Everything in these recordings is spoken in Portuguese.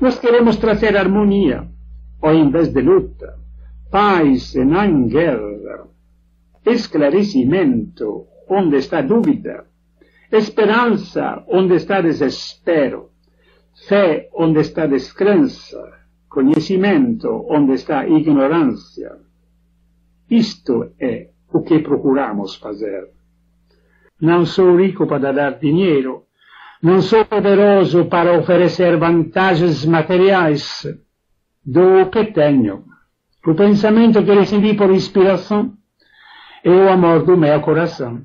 Nós queremos trazer harmonia, ao invés de luta, paz e não guerra, esclarecimento onde está dúvida, esperança onde está desespero, fé onde está descrença, conhecimento onde está ignorância. Isto é o que procuramos fazer. Não sou rico para dar dinheiro, não sou poderoso para oferecer vantagens materiais. Dou o que tenho, o pensamento que recebi por inspiração e o amor do meu coração.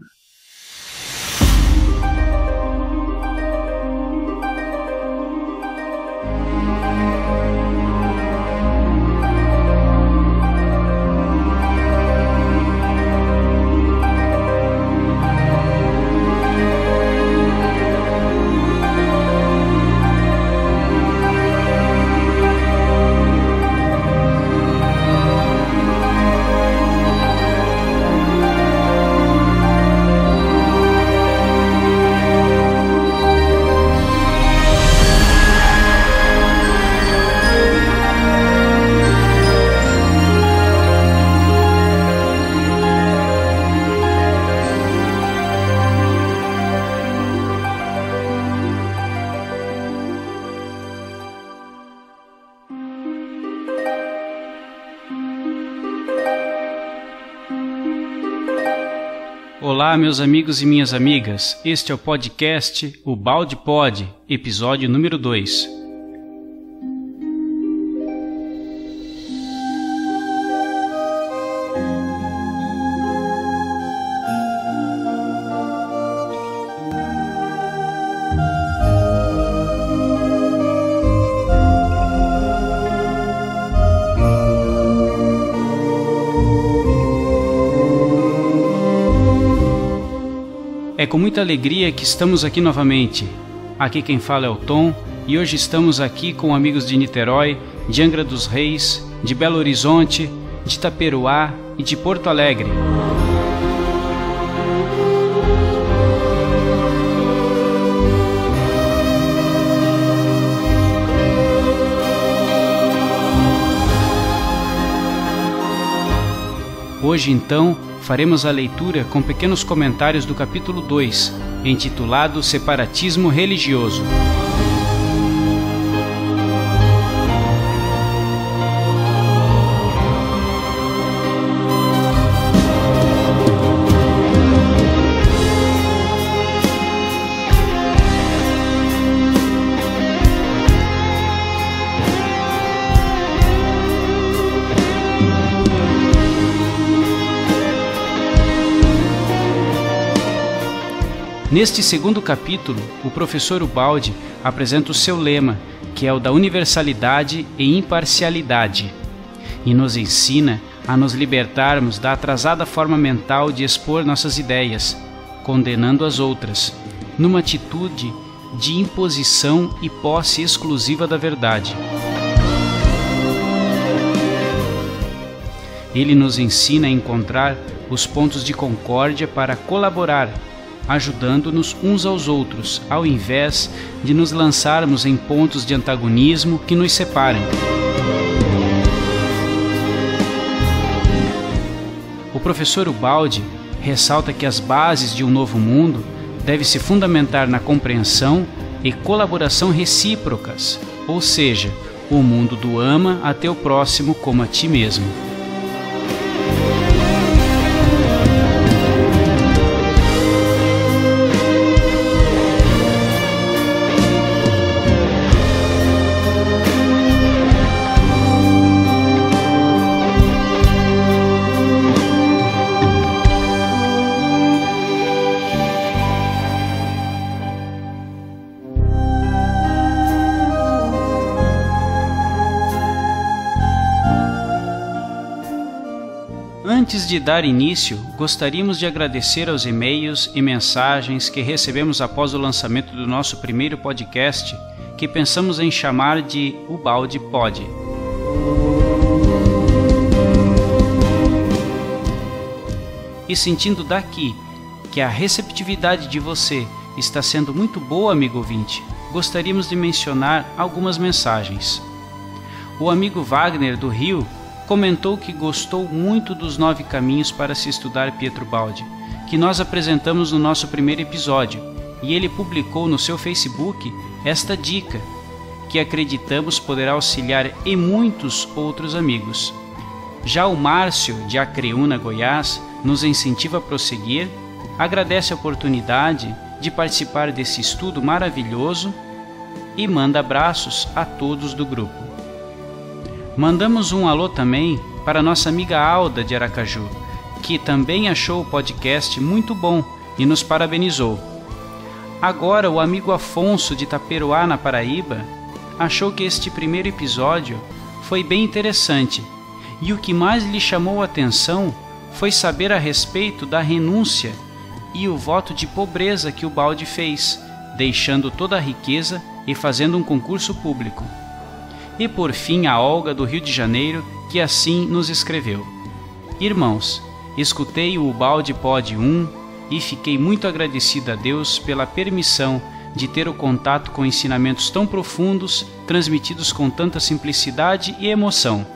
Olá, meus amigos e minhas amigas, este é o podcast O Balde Pod, episódio número 2. É com muita alegria que estamos aqui novamente. Aqui quem fala é o Tom e hoje estamos aqui com amigos de Niterói, de Angra dos Reis, de Belo Horizonte, de Itaperuá e de Porto Alegre. Hoje então faremos a leitura com pequenos comentários do capítulo 2, intitulado Separatismo Religioso. Neste segundo capítulo, o professor Ubaldi apresenta o seu lema, que é o da universalidade e imparcialidade, e nos ensina a nos libertarmos da atrasada forma mental de expor nossas ideias, condenando as outras, numa atitude de imposição e posse exclusiva da verdade. Ele nos ensina a encontrar os pontos de concórdia para colaborar, ajudando-nos uns aos outros, ao invés de nos lançarmos em pontos de antagonismo que nos separem. O professor Ubaldi ressalta que as bases de um novo mundo devem se fundamentar na compreensão e colaboração recíprocas, ou seja, o mundo do ama a teu próximo como a ti mesmo. Antes de dar início, gostaríamos de agradecer aos e-mails e mensagens que recebemos após o lançamento do nosso primeiro podcast, que pensamos em chamar de O Balde Pod. E sentindo daqui que a receptividade de você está sendo muito boa, amigo ouvinte, gostaríamos de mencionar algumas mensagens. O amigo Wagner, do Rio, comentou que gostou muito dos 9 caminhos para se estudar Pietro Baldi, que nós apresentamos no nosso primeiro episódio, e ele publicou no seu Facebook esta dica, que acreditamos poderá auxiliar e muitos outros amigos. Já o Márcio, de Acreúna, Goiás, nos incentiva a prosseguir, agradece a oportunidade de participar desse estudo maravilhoso e manda abraços a todos do grupo. Mandamos um alô também para nossa amiga Alda, de Aracaju, que também achou o podcast muito bom e nos parabenizou. Agora, o amigo Afonso, de Itaperuá, na Paraíba, achou que este primeiro episódio foi bem interessante, e o que mais lhe chamou a atenção foi saber a respeito da renúncia e o voto de pobreza que o Baldi fez, deixando toda a riqueza e fazendo um concurso público. E por fim a Olga, do Rio de Janeiro, que assim nos escreveu: Irmãos, escutei o Baldi Pod 1 e fiquei muito agradecida a Deus pela permissão de ter o contato com ensinamentos tão profundos, transmitidos com tanta simplicidade e emoção.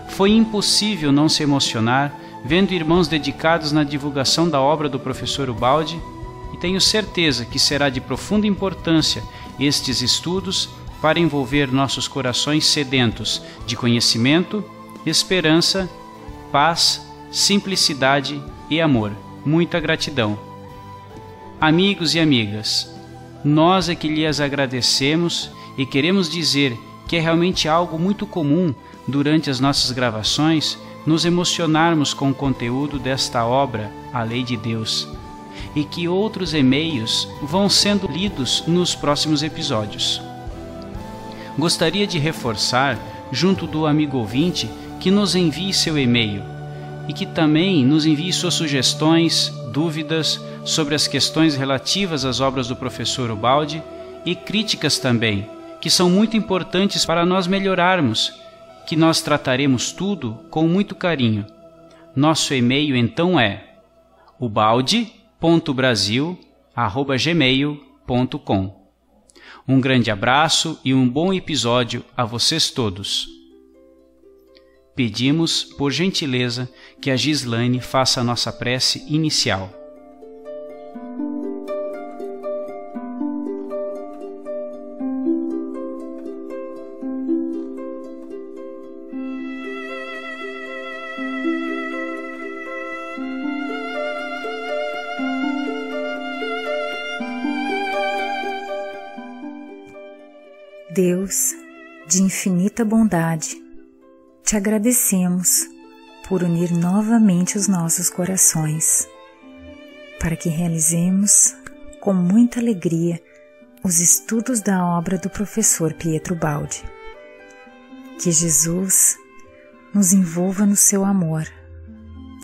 Foi impossível não se emocionar vendo irmãos dedicados na divulgação da obra do professor Ubaldi, e tenho certeza que será de profunda importância estes estudos para envolver nossos corações sedentos de conhecimento, esperança, paz, simplicidade e amor. Muita gratidão. Amigos e amigas, nós é que lhes agradecemos e queremos dizer que é realmente algo muito comum durante as nossas gravações nos emocionarmos com o conteúdo desta obra, a Lei de Deus, e que outros e-mails vão sendo lidos nos próximos episódios. Gostaria de reforçar, junto do amigo ouvinte, que nos envie seu e-mail e que também nos envie suas sugestões, dúvidas sobre as questões relativas às obras do professor Ubaldi e críticas também, que são muito importantes para nós melhorarmos, que nós trataremos tudo com muito carinho. Nosso e-mail então é ubaldi.brasil@gmail.com. Um grande abraço e um bom episódio a vocês todos. Pedimos, por gentileza, que a Gislaine faça a nossa prece inicial. Deus, de infinita bondade, te agradecemos por unir novamente os nossos corações, para que realizemos com muita alegria os estudos da obra do professor Pietro Baldi. Que Jesus nos envolva no seu amor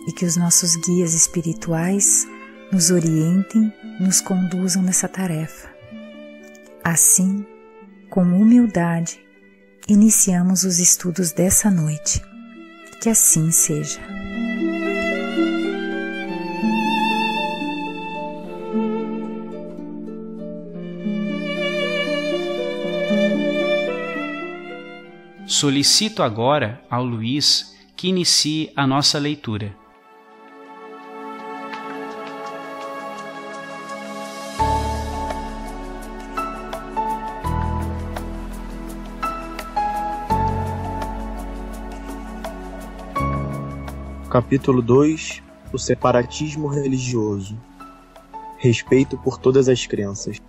e que os nossos guias espirituais nos orientem, nos conduzam nessa tarefa. Assim, com humildade, iniciamos os estudos dessa noite. Que assim seja. Solicito agora ao Luiz que inicie a nossa leitura. Capítulo 2 – O separatismo religioso. Respeito por todas as crenças.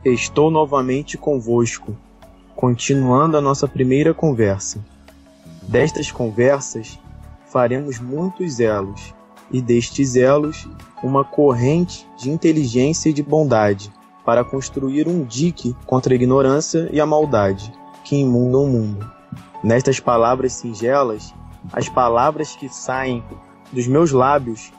Estou novamente convosco, continuando a nossa primeira conversa. Destas conversas, faremos muitos elos, e destes elos, uma corrente de inteligência e de bondade, para construir um dique contra a ignorância e a maldade, que inundam o mundo. Nestas palavras singelas, as palavras que saem dos meus lábios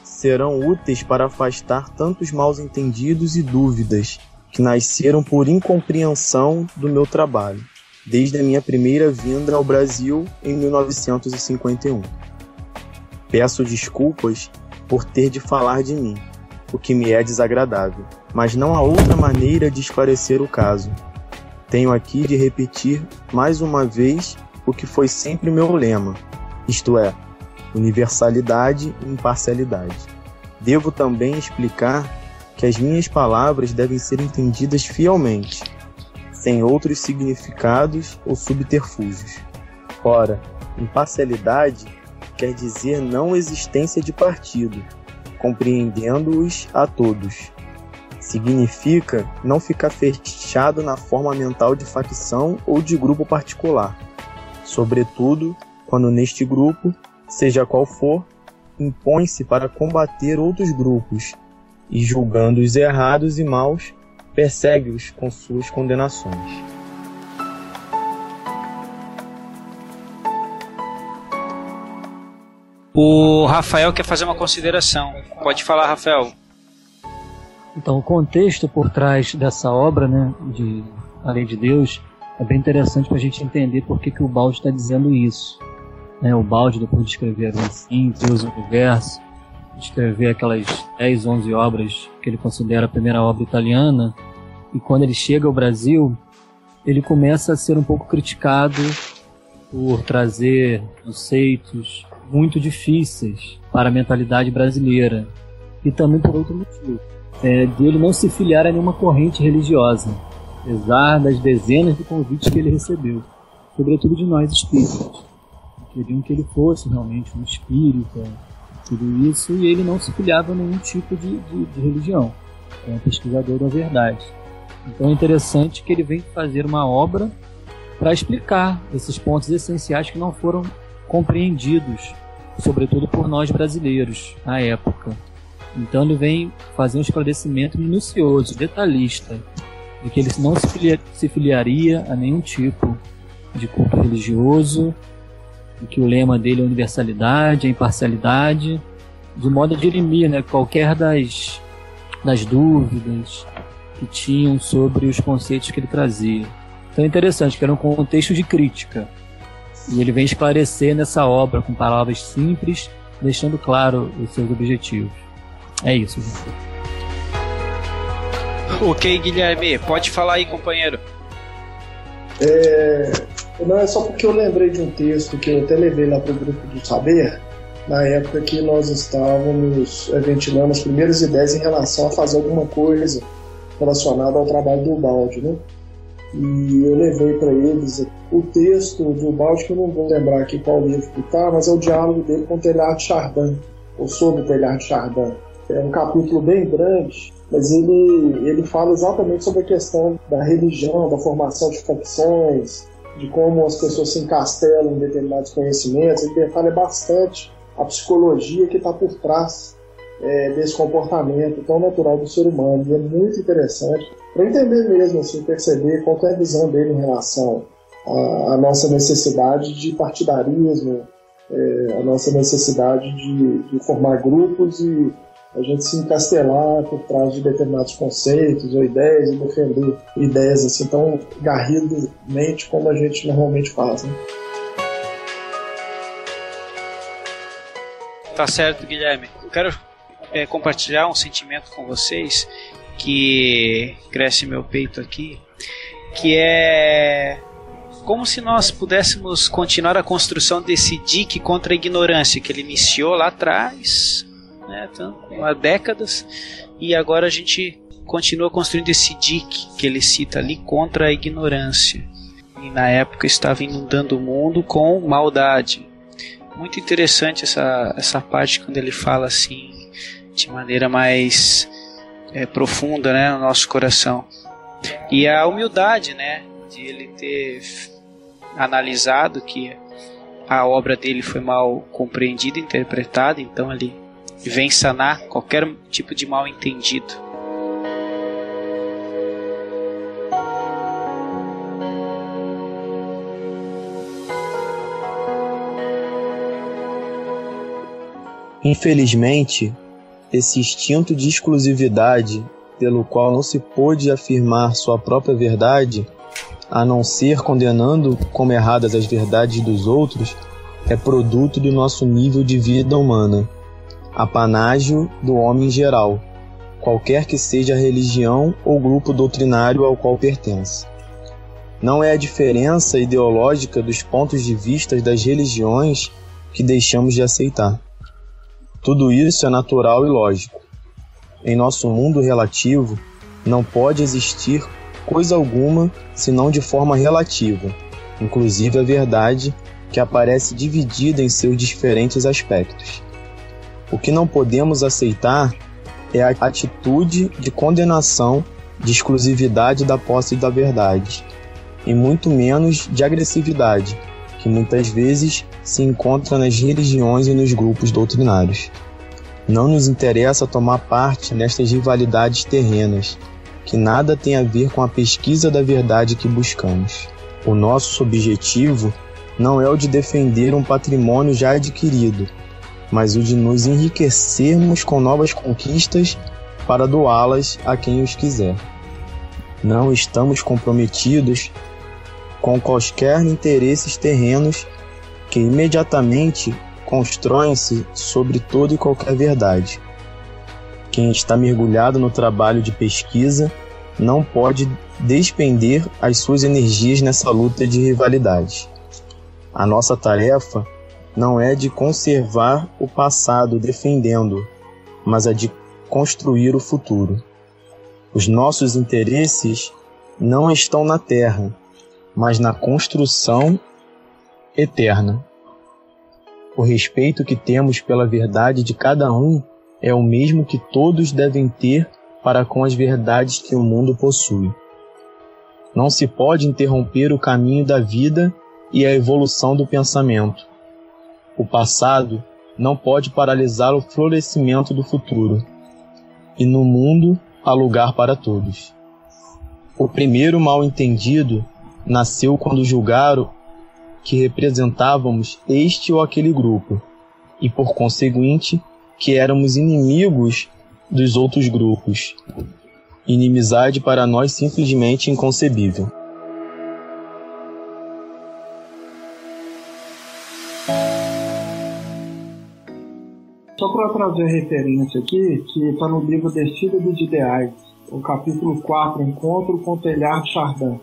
serão úteis para afastar tantos mal-entendidos e dúvidas que nasceram por incompreensão do meu trabalho, desde a minha primeira vinda ao Brasil em 1951. Peço desculpas por ter de falar de mim, o que me é desagradável, mas não há outra maneira de esclarecer o caso. Tenho aqui de repetir mais uma vez o que foi sempre meu lema, isto é, universalidade e imparcialidade. Devo também explicar que as minhas palavras devem ser entendidas fielmente, sem outros significados ou subterfúgios. Ora, imparcialidade quer dizer não existência de partido, compreendendo-os a todos. Significa não ficar fechado na forma mental de facção ou de grupo particular, sobretudo quando neste grupo, seja qual for, impõe-se para combater outros grupos e, julgando-os errados e maus, persegue-os com suas condenações. O Rafael quer fazer uma consideração. Pode falar, Rafael. Então, o contexto por trás dessa obra, né, de A Lei de Deus, é bem interessante para a gente entender por que o Ubaldi está dizendo isso. O Ubaldi, depois de escrever assim, Deus e o Universo, de escrever aquelas 10, 11 obras que ele considera a primeira obra italiana, e quando ele chega ao Brasil, ele começa a ser um pouco criticado por trazer conceitos muito difíceis para a mentalidade brasileira, e também por outro motivo. De ele não se filiar a nenhuma corrente religiosa, apesar das dezenas de convites que ele recebeu, sobretudo de nós espíritas. Queriam que ele fosse realmente um espírita, tudo isso, e ele não se filiava a nenhum tipo de religião. É um pesquisador da verdade. Então é interessante que ele vem fazer uma obra para explicar esses pontos essenciais que não foram compreendidos, sobretudo por nós brasileiros, à época. Então ele vem fazer um esclarecimento minucioso, detalhista, de que ele não se filiaria a nenhum tipo de culto religioso, de que o lema dele é a universalidade, a imparcialidade, de modo a dirimir, né, qualquer das dúvidas que tinham sobre os conceitos que ele trazia. Então é interessante que era um contexto de crítica, e ele vem esclarecer nessa obra com palavras simples, deixando claro os seus objetivos. É isso, gente. Ok, Guilherme, pode falar aí, companheiro. Não, é só porque eu lembrei de um texto que eu até levei lá para o Grupo do Saber, na época que nós estávamos ventilando as primeiras ideias em relação a fazer alguma coisa relacionada ao trabalho do Ubaldi, né? E eu levei para eles o texto do Ubaldi, que eu não vou lembrar aqui qual livro que está, mas é o diálogo dele com o Teilhard de Chardin, ou sobre o Teilhard de Chardin. É um capítulo bem grande, mas ele fala exatamente sobre a questão da religião, da formação de facções, de como as pessoas se encastelam em determinados conhecimentos. Ele detalha bastante a psicologia que está por trás desse comportamento tão natural do ser humano. E é muito interessante para entender mesmo, assim, perceber qual é a visão dele em relação à nossa necessidade de partidarismo, a nossa necessidade de formar grupos e a gente se encastelar por trás de determinados conceitos ou ideias e defender ideias assim tão garridamente como a gente normalmente faz, né? Tá certo, Guilherme. Eu quero compartilhar um sentimento com vocês que cresce meu peito aqui, que é como se nós pudéssemos continuar a construção desse dique contra a ignorância que ele iniciou lá atrás, né, há décadas, e agora a gente continua construindo esse dique que ele cita ali contra a ignorância, e na época estava inundando o mundo com maldade. Muito interessante essa parte quando ele fala assim de maneira mais profunda, né, no nosso coração, e a humildade, né, de ele ter analisado que a obra dele foi mal compreendida, interpretada, então ele vem sanar qualquer tipo de mal entendido. Infelizmente, esse instinto de exclusividade, pelo qual não se pôde afirmar sua própria verdade, a não ser condenando como erradas as verdades dos outros, é produto do nosso nível de vida humana, apanágio do homem geral, qualquer que seja a religião ou grupo doutrinário ao qual pertence. Não é a diferença ideológica dos pontos de vista das religiões que deixamos de aceitar. Tudo isso é natural e lógico. Em nosso mundo relativo, não pode existir coisa alguma senão de forma relativa, inclusive a verdade, que aparece dividida em seus diferentes aspectos. O que não podemos aceitar é a atitude de condenação, de exclusividade da posse da verdade, e muito menos de agressividade, que muitas vezes se encontra nas religiões e nos grupos doutrinários. Não nos interessa tomar parte nestas rivalidades terrenas, que nada tem a ver com a pesquisa da verdade que buscamos. O nosso objetivo não é o de defender um patrimônio já adquirido, mas o de nos enriquecermos com novas conquistas para doá-las a quem os quiser. Não estamos comprometidos com quaisquer interesses terrenos que imediatamente constroem-se sobre toda e qualquer verdade. Quem está mergulhado no trabalho de pesquisa não pode despender as suas energias nessa luta de rivalidade. A nossa tarefa não é de conservar o passado defendendo, mas a de construir o futuro. Os nossos interesses não estão na terra, mas na construção eterna. O respeito que temos pela verdade de cada um é o mesmo que todos devem ter para com as verdades que o mundo possui. Não se pode interromper o caminho da vida e a evolução do pensamento. O passado não pode paralisar o florescimento do futuro. E no mundo há lugar para todos. O primeiro mal-entendido nasceu quando julgaram que representávamos este ou aquele grupo, e por conseguinte que éramos inimigos dos outros grupos. Inimizade para nós simplesmente inconcebível. Só para trazer a referência aqui, que está no livro Descida dos Ideais, o capítulo 4, Encontro com Teilhard de Chardin.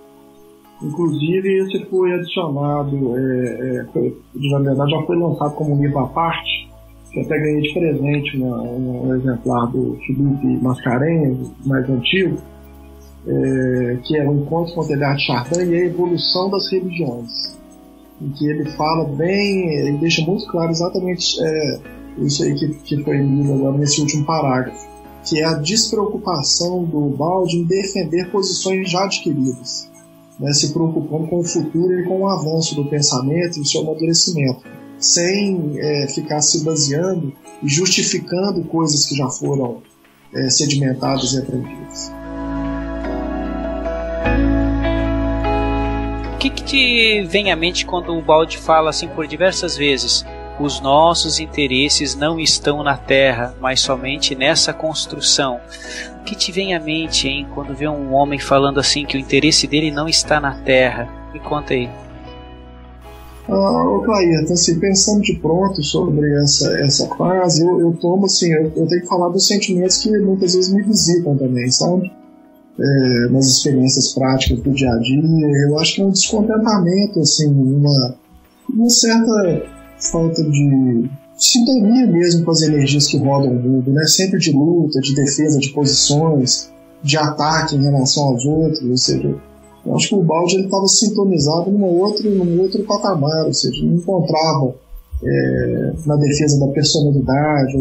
Inclusive, esse foi adicionado, na verdade já foi lançado como um livro à parte, que até ganhei de presente um exemplar do Felipe Mascarenhas, mais antigo, que é o Encontro com Teilhard de Chardin e a Evolução das Religiões, em que ele fala bem, ele deixa muito claro exatamente isso aí que foi lido agora nesse último parágrafo, que é a despreocupação do Baldi em defender posições já adquiridas, né, se preocupando com o futuro e com o avanço do pensamento e o seu amadurecimento, sem ficar se baseando e justificando coisas que já foram sedimentadas e aprendidas. O que te vem à mente quando o Baldi fala assim por diversas vezes: os nossos interesses não estão na terra, mas somente nessa construção? O que te vem à mente, hein, quando vê um homem falando assim que o interesse dele não está na terra? Me conta aí. Clair, assim, pensando de pronto sobre essa frase, eu tomo assim, eu tenho que falar dos sentimentos que muitas vezes me visitam também, sabe? Nas experiências práticas do dia a dia. Eu acho que é um descontentamento, assim, uma certa falta de sintonia mesmo com as energias que rodam o mundo, né? Sempre de luta, de defesa de posições, de ataque em relação aos outros. Ou seja, eu acho que o Baldi estava sintonizado num outro patamar, ou seja, não encontrava na defesa da personalidade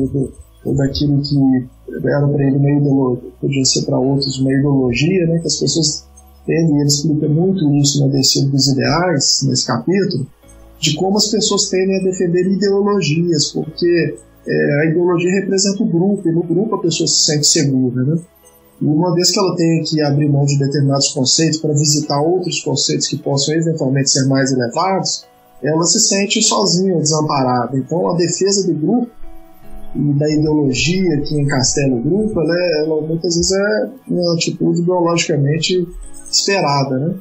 ou daquilo que era para ele uma ideologia, podia ser para outros uma ideologia, né? Que as pessoas têm, e ele explica muito isso na Descida dos Ideais, nesse capítulo, de como as pessoas tendem a defender ideologias, porque a ideologia representa o grupo, e no grupo a pessoa se sente segura, né? E uma vez que ela tem que abrir mão de determinados conceitos para visitar outros conceitos que possam eventualmente ser mais elevados, ela se sente sozinha, desamparada. Então a defesa do grupo e da ideologia que encastela o grupo, ela muitas vezes é uma atitude biologicamente esperada, né?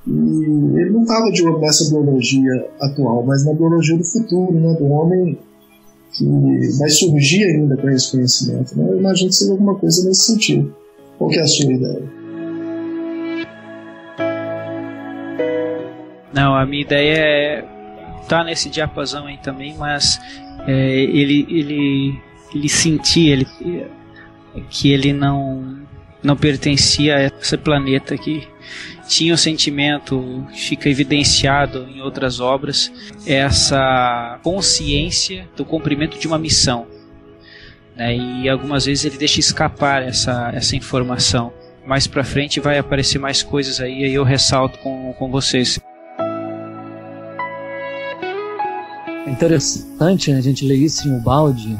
E ele não estava de olho nessa biologia atual, mas na biologia do futuro, né? Do homem vai surgir ainda com esse conhecimento, né? Eu imagino que seja alguma coisa nesse sentido. Qual que é a sua ideia? Não, a minha ideia é tá nesse diapasão aí também, mas ele sentia que ele não pertencia a esse planeta, que tinha o sentimento, fica evidenciado em outras obras, essa consciência do cumprimento de uma missão, né? E algumas vezes ele deixa escapar essa informação. Mais pra frente vai aparecer mais coisas aí eu ressalto com vocês. É interessante, né, a gente ler isso em Ubaldi,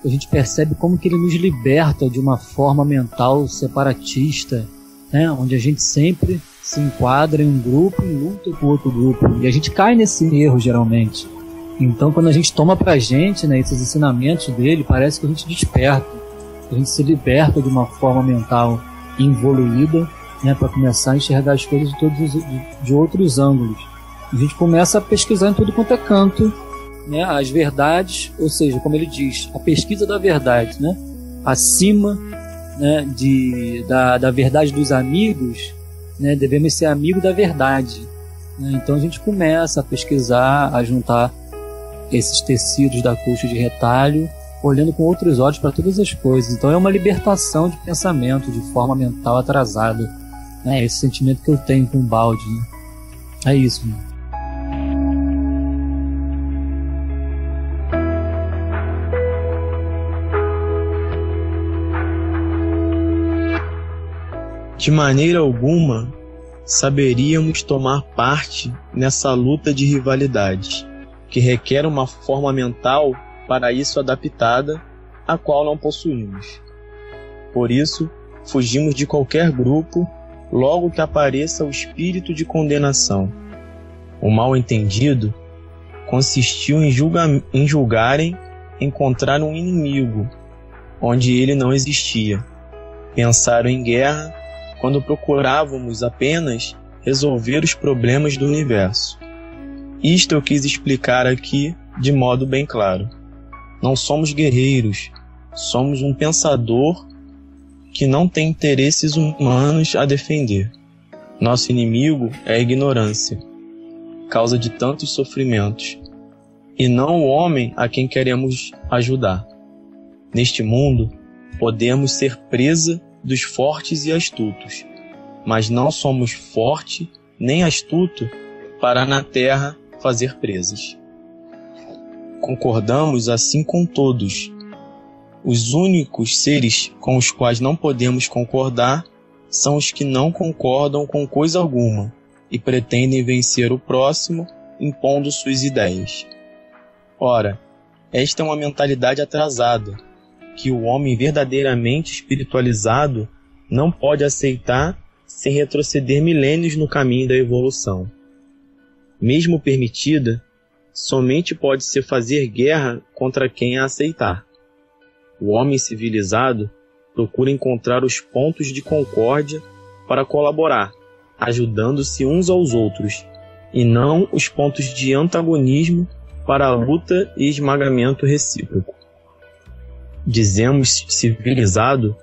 a gente percebe como que ele nos liberta de uma forma mental separatista, né, onde a gente sempre se enquadra em um grupo e luta com outro grupo, e a gente cai nesse erro geralmente. Então, quando a gente toma pra gente, né, esses ensinamentos dele, parece que a gente desperta, a gente se liberta de uma forma mental involuída, né, para começar a enxergar as coisas de outros ângulos. A gente começa a pesquisar em tudo quanto é canto, né, as verdades, ou seja, como ele diz, a pesquisa da verdade, né, acima, né, da verdade dos amigos, né, devemos ser amigos da verdade, né? Então a gente começa a pesquisar, a juntar esses tecidos da colcha de retalho, olhando com outros olhos para todas as coisas. Então é uma libertação de pensamento, de forma mental atrasada, né? Esse sentimento que eu tenho com o Ubaldi, né? É isso, né? De maneira alguma saberíamos tomar parte nessa luta de rivalidade, que requer uma forma mental para isso adaptada, a qual não possuímos. Por isso, fugimos de qualquer grupo logo que apareça o espírito de condenação. O mal-entendido consistiu em julgarem encontrar um inimigo onde ele não existia. Pensaram em guerra quando procurávamos apenas resolver os problemas do universo. Isto eu quis explicar aqui de modo bem claro. Não somos guerreiros, somos um pensador que não tem interesses humanos a defender. Nosso inimigo é a ignorância, causa de tantos sofrimentos, e não o homem a quem queremos ajudar. Neste mundo, podemos ser presa dos fortes e astutos, mas não somos forte nem astuto para na terra fazer presas. Concordamos assim com todos. Os únicos seres com os quais não podemos concordar são os que não concordam com coisa alguma e pretendem vencer o próximo impondo suas ideias. Ora, esta é uma mentalidade atrasada, que o homem verdadeiramente espiritualizado não pode aceitar sem retroceder milênios no caminho da evolução. Mesmo permitida, somente pode-se fazer guerra contra quem a aceitar. O homem civilizado procura encontrar os pontos de concórdia para colaborar, ajudando-se uns aos outros, e não os pontos de antagonismo para a luta e esmagamento recíproco. Dizemos civilizado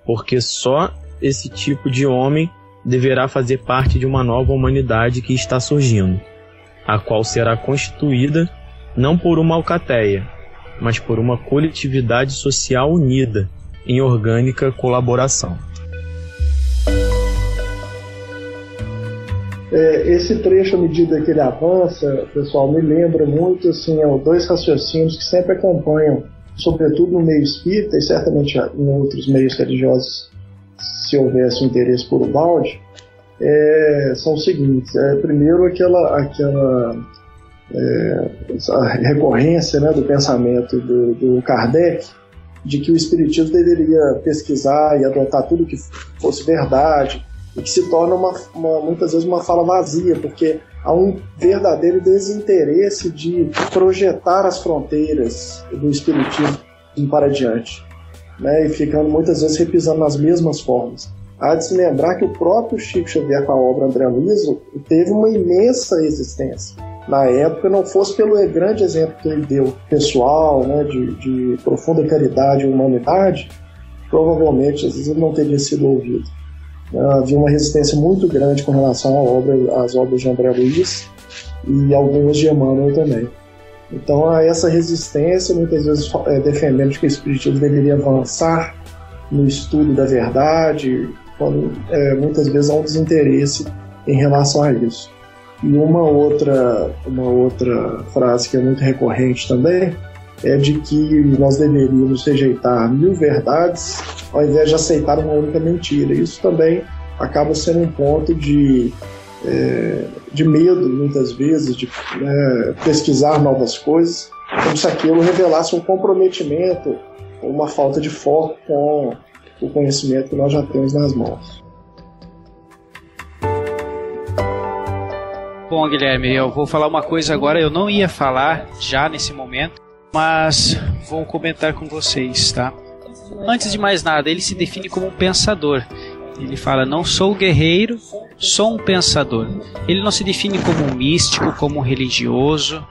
porque só esse tipo de homem deverá fazer parte de uma nova humanidade que está surgindo, a qual será constituída não por uma alcateia, mas por uma coletividade social unida em orgânica colaboração. Esse trecho, à medida que ele avança, pessoal, me lembra muito assim, dois raciocínios que sempre acompanham, sobretudo no meio espírita e certamente em outros meios religiosos, se houvesse um interesse por Ubaldi, são os seguintes. Primeiro, a recorrência, né, do pensamento do Kardec, de que o Espiritismo deveria pesquisar e adotar tudo que fosse verdade, e que se torna muitas vezes uma fala vazia, porque há um verdadeiro desinteresse de projetar as fronteiras do Espiritismo para diante, né, e ficando muitas vezes repisando nas mesmas formas. Há de se lembrar que o próprio Chico Xavier, com a obra André Luiz, teve uma imensa existência. na época, não fosse pelo grande exemplo que ele deu pessoal, né, de profunda caridade e humanidade, provavelmente às vezes ele não teria sido ouvido. Havia uma resistência muito grande com relação às obras de André Luiz e algumas de Emmanuel também. Então, essa resistência, muitas vezes defendendo que o Espiritismo deveria avançar no estudo da verdade, quando muitas vezes há um desinteresse em relação a isso. E uma outra frase que é muito recorrente também é de que nós deveríamos rejeitar 1000 verdades ao invés de aceitar uma única mentira. Isso também acaba sendo um ponto de medo, muitas vezes, de pesquisar novas coisas, como se aquilo revelasse um comprometimento ou uma falta de foco com o conhecimento que nós já temos nas mãos. Bom, Guilherme, eu vou falar uma coisa agora, eu não ia falar já nesse momento, mas vou comentar com vocês, tá? Antes de mais nada, ele se define como um pensador. Ele fala, não sou guerreiro, sou um pensador. Ele não se define como um místico, como um religioso,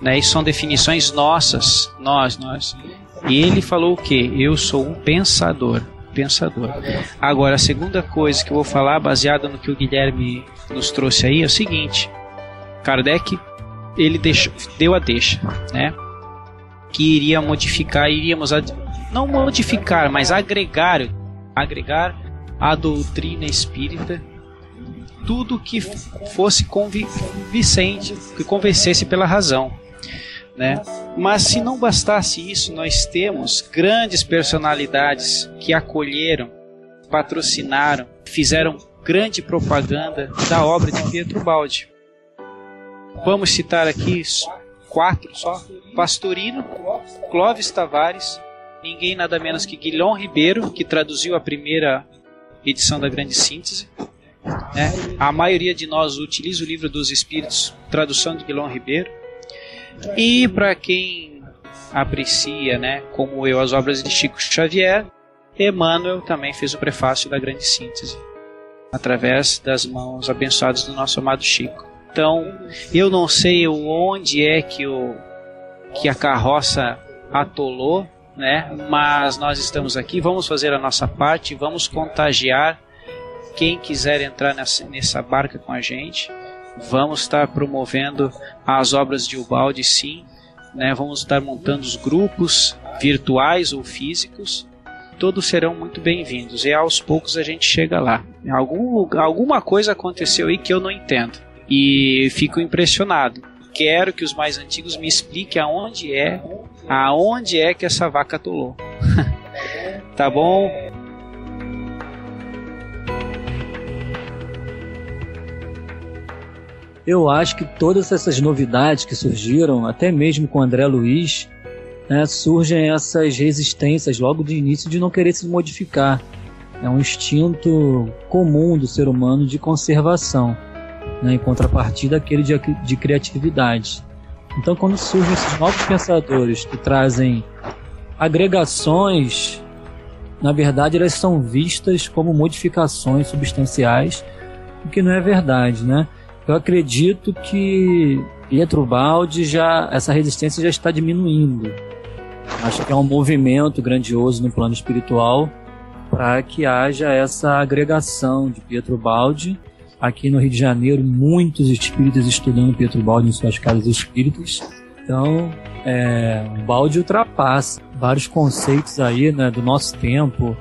né? Isso são definições nossas, nós. E ele falou o quê? Eu sou um pensador. Agora, a segunda coisa que eu vou falar, baseada no que o Guilherme nos trouxe aí, é o seguinte. Kardec, ele deu a deixa, né? Que iria modificar, não modificar, mas agregar à doutrina espírita tudo que fosse convincente, que convencesse pela razão, né? Mas se não bastasse isso, nós temos grandes personalidades que acolheram, patrocinaram, fizeram grande propaganda da obra de Pietro Baldi. Vamos citar aqui 4 só: Pastorino, Clóvis Tavares, ninguém nada menos que Guilhom Ribeiro, que traduziu a primeira edição da Grande Síntese, né? A maioria de nós utiliza o Livro dos Espíritos, tradução de Guilhom Ribeiro. E para quem aprecia, né, como eu, as obras de Chico Xavier, Emmanuel também fez o prefácio da Grande Síntese, através das mãos abençoadas do nosso amado Chico. Então, eu não sei onde é que a carroça atolou, né? Mas nós estamos aqui, vamos fazer a nossa parte, vamos contagiar quem quiser entrar nessa barca com a gente. Vamos estar promovendo as obras de Ubaldi, sim, né? Vamos estar montando os grupos virtuais ou físicos. Todos serão muito bem-vindos e aos poucos a gente chega lá. Alguma coisa aconteceu aí que eu não entendo e fico impressionado. Quero que os mais antigos me expliquem aonde é que essa vaca atolou. Tá bom? Eu acho que todas essas novidades que surgiram, até mesmo com André Luiz, né, surgem essas resistências logo de início de não querer se modificar. É um instinto comum do ser humano de conservação, né, em contrapartida àquele de criatividade. Então, quando surgem esses novos pensadores que trazem agregações, na verdade elas são vistas como modificações substanciais, o que não é verdade, né? Eu acredito que Pietro Baldi essa resistência já está diminuindo. Acho que é um movimento grandioso no plano espiritual para que haja essa agregação de Pietro Baldi. Aqui no Rio de Janeiro, muitos espíritas estudando Pietro Baldi em suas casas espíritas. Então, o Baldi ultrapassa vários conceitos aí, né, do nosso tempo.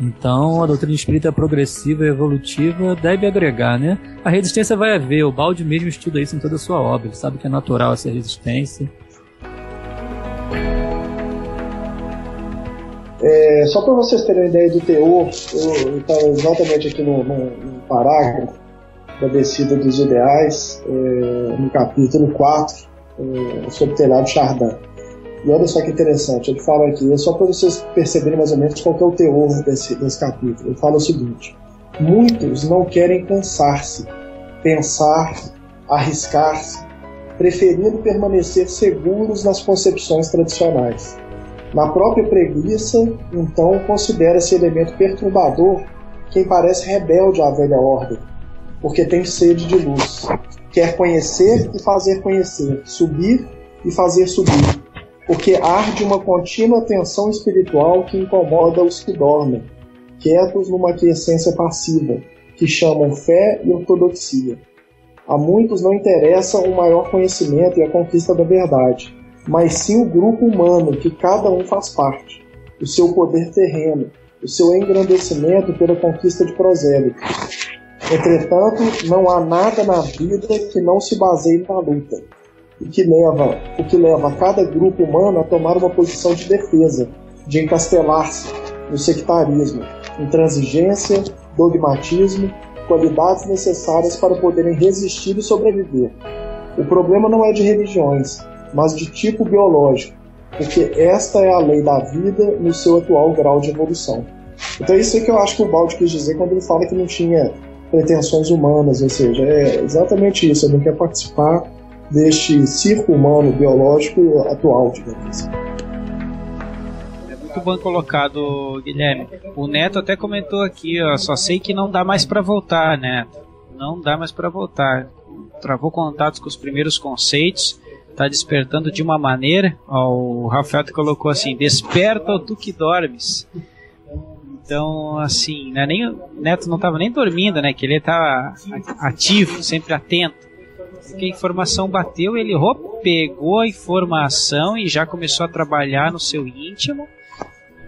Então, a doutrina espírita progressiva e evolutiva deve agregar, né? A resistência vai haver, o Baldi mesmo estuda isso em toda a sua obra, ele sabe que é natural essa resistência. Só para vocês terem uma ideia do teor, eu estava exatamente aqui no parágrafo da Descida dos Ideais, no capítulo 4, sobre o telhado Chardin. E olha só que interessante, ele fala aqui, só para vocês perceberem mais ou menos qual que é o teor desse capítulo. Ele fala o seguinte: muitos não querem cansar-se, pensar, arriscar-se, preferindo permanecer seguros nas concepções tradicionais. Na própria preguiça, então, considera-se elemento perturbador quem parece rebelde à velha ordem, porque tem sede de luz. quer conhecer e fazer conhecer, subir e fazer subir, porque arde uma contínua tensão espiritual que incomoda os que dormem, quietos numa aquiescência passiva, que chamam fé e ortodoxia. A muitos não interessa o maior conhecimento e a conquista da verdade, mas sim o grupo humano que cada um faz parte, o seu poder terreno, o seu engrandecimento pela conquista de prosélitos. Entretanto, não há nada na vida que não se baseie na luta, o que leva cada grupo humano a tomar uma posição de defesa, de encastelar-se no sectarismo, intransigência, dogmatismo, qualidades necessárias para poderem resistir e sobreviver. O problema não é de religiões, mas de tipo biológico, porque esta é a lei da vida no seu atual grau de evolução. Então é isso que eu acho que o Baldi quis dizer quando ele fala que não tinha pretensões humanas, ou seja, é exatamente isso, ele não quer participar deste circo humano biológico atual, digamos assim. Muito bem colocado, Guilherme. O Neto até comentou aqui, ó, só sei que não dá mais para voltar, Neto. Não dá mais para voltar. Travou contatos com os primeiros conceitos, está despertando de uma maneira. Ó, o Rafael colocou assim: desperta ou tu que dormes. Então, assim, né, nem, o Neto não estava nem dormindo, né? Que ele estava ativo, sempre atento. Porque a informação bateu, ele pegou a informação e já começou a trabalhar no seu íntimo.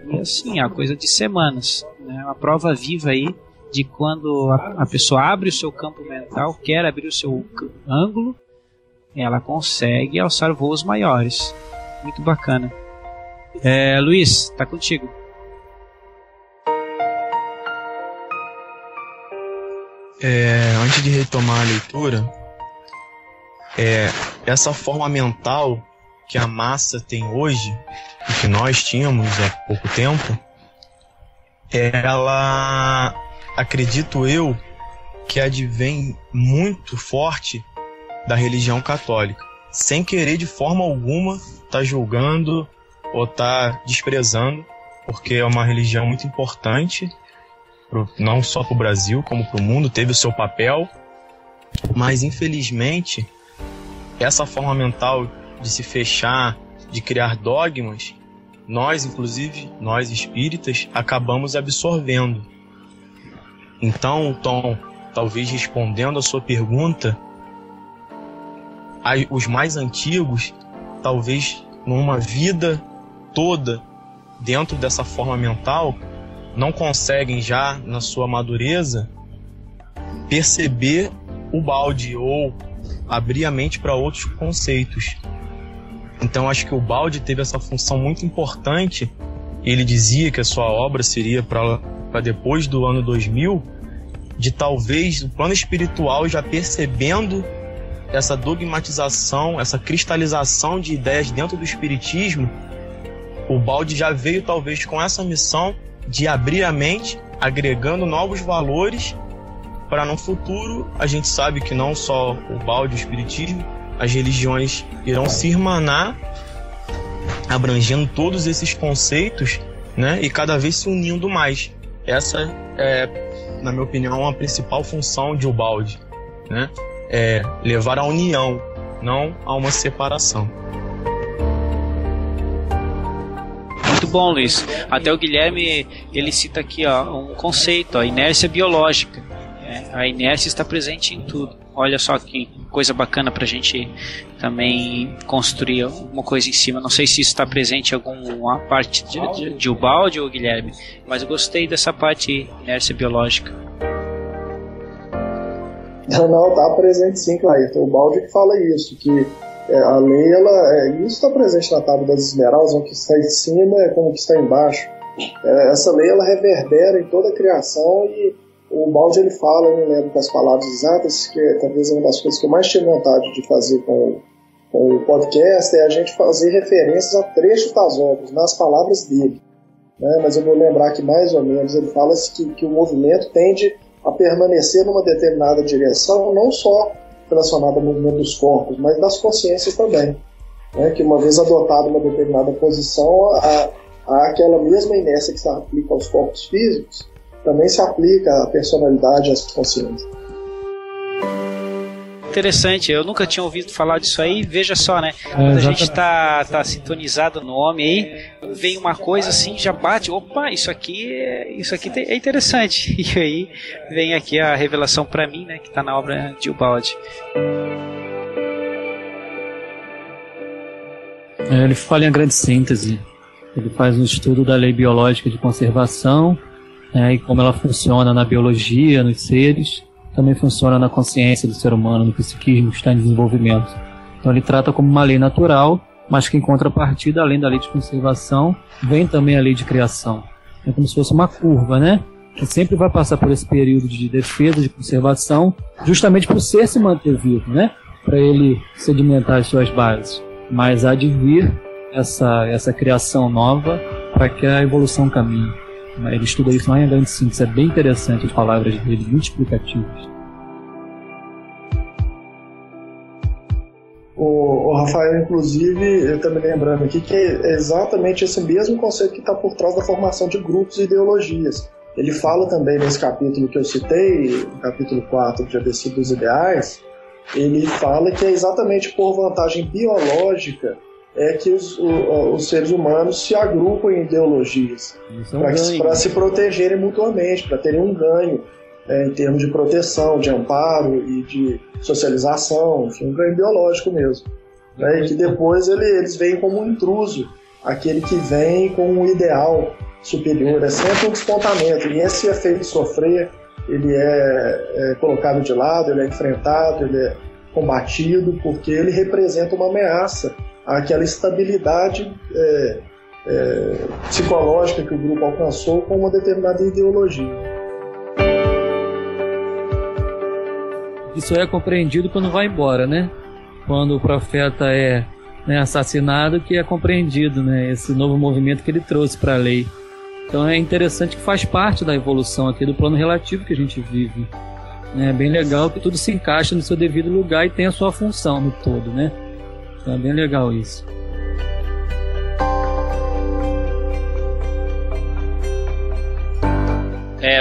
E assim, é uma coisa de semanas, né? Uma prova viva aí de quando a pessoa abre o seu campo mental, quer abrir o seu ângulo, ela consegue alçar voos maiores. Muito bacana. Luiz, tá contigo. Antes de retomar a leitura, essa forma mental que a massa tem hoje, e que nós tínhamos há pouco tempo, ela, acredito eu, que advém muito forte da religião católica, sem querer de forma alguma estar julgando ou estar desprezando, porque é uma religião muito importante, não só para o Brasil, como para o mundo, teve o seu papel, mas infelizmente essa forma mental de se fechar, de criar dogmas, nós, inclusive, nós espíritas, acabamos absorvendo. Então, Tom, talvez respondendo a sua pergunta, os mais antigos, talvez numa vida toda dentro dessa forma mental, não conseguem já, na sua madureza, perceber o balde ou abrir a mente para outros conceitos. Então acho que o Baldi teve essa função muito importante. Ele dizia que a sua obra seria para depois do ano 2000, de talvez o plano espiritual já percebendo essa dogmatização, essa cristalização de ideias dentro do espiritismo. O Baldi já veio talvez com essa missão de abrir a mente, agregando novos valores para no futuro, a gente sabe que não só o Baldi, o espiritismo, as religiões irão se irmanar, abrangendo todos esses conceitos, né, e cada vez se unindo mais. Essa é, na minha opinião, a principal função de Ubaldi, né, é levar à união, não a uma separação. Muito bom, Luiz. Até o Guilherme, ele cita aqui, ó, um conceito, a inércia biológica. A inércia está presente em tudo. Olha só que coisa bacana para a gente também construir alguma coisa em cima. Não sei se isso está presente em alguma parte de Ubaldi ou Guilherme, mas eu gostei dessa parte inércia biológica. Não, está presente sim, Clayton. O Ubaldi que fala isso, que a lei, isso está presente na Tábua das Esmeraldas, o que está em cima é como o que está embaixo. Essa lei, ela reverbera em toda a criação e o Baldi, ele fala, eu não lembro das palavras exatas, que talvez uma das coisas que eu mais tinha vontade de fazer com o podcast é a gente fazer referências a trechos das obras, nas palavras dele, né? Mas eu vou lembrar que mais ou menos ele fala que o movimento tende a permanecer numa determinada direção, não só relacionada ao movimento dos corpos, mas das consciências também, né? Que uma vez adotada uma determinada posição, há aquela mesma inércia que se aplica aos corpos físicos, também se aplica à personalidade e às consciências. interessante, eu nunca tinha ouvido falar disso aí. Veja só, né? Quando a gente tá sintonizado no nome aí, vem uma coisa assim, já bate, opa, isso aqui é interessante. E aí vem aqui a revelação para mim, né, que tá na obra de Ubaldi. Ele fala em grande síntese. Ele faz um estudo da lei biológica de conservação, e como ela funciona na biologia, nos seres, também funciona na consciência do ser humano, no psiquismo que está em desenvolvimento. Então ele trata como uma lei natural, mas que em contrapartida, além da lei de conservação, vem também a lei de criação. É como se fosse uma curva, né? Que sempre vai passar por esse período de defesa, de conservação, justamente para o ser se manter vivo, né? Para ele sedimentar as suas bases. Mas há de vir essa criação nova para que a evolução caminhe. Ele estuda isso lá em grande síntese, é bem interessante as palavras dele, muito explicativas. O Rafael, inclusive, eu também lembrando aqui que é exatamente esse mesmo conceito que está por trás da formação de grupos e ideologias. Ele fala também nesse capítulo que eu citei, no capítulo 4 de ABC dos Ideais, ele fala que é exatamente por vantagem biológica que os seres humanos se agrupam em ideologias para se protegerem mutuamente, para terem um ganho em termos de proteção, de amparo e de socialização, enfim, um ganho biológico mesmo. E que depois eles veem como um intruso, aquele que vem com um ideal superior, é sempre um despontamento, e esse efeito de sofrer, ele é colocado de lado, ele é enfrentado, ele é combatido, porque ele representa uma ameaça àquela estabilidade psicológica que o grupo alcançou com uma determinada ideologia. Isso é compreendido quando vai embora, né? Quando o profeta é assassinado, que é compreendido, né? Esse novo movimento que ele trouxe para a lei. Então é interessante que faz parte da evolução aqui do plano relativo que a gente vive. É bem legal que tudo se encaixa no seu devido lugar e tem a sua função no todo, né? Então é bem legal isso.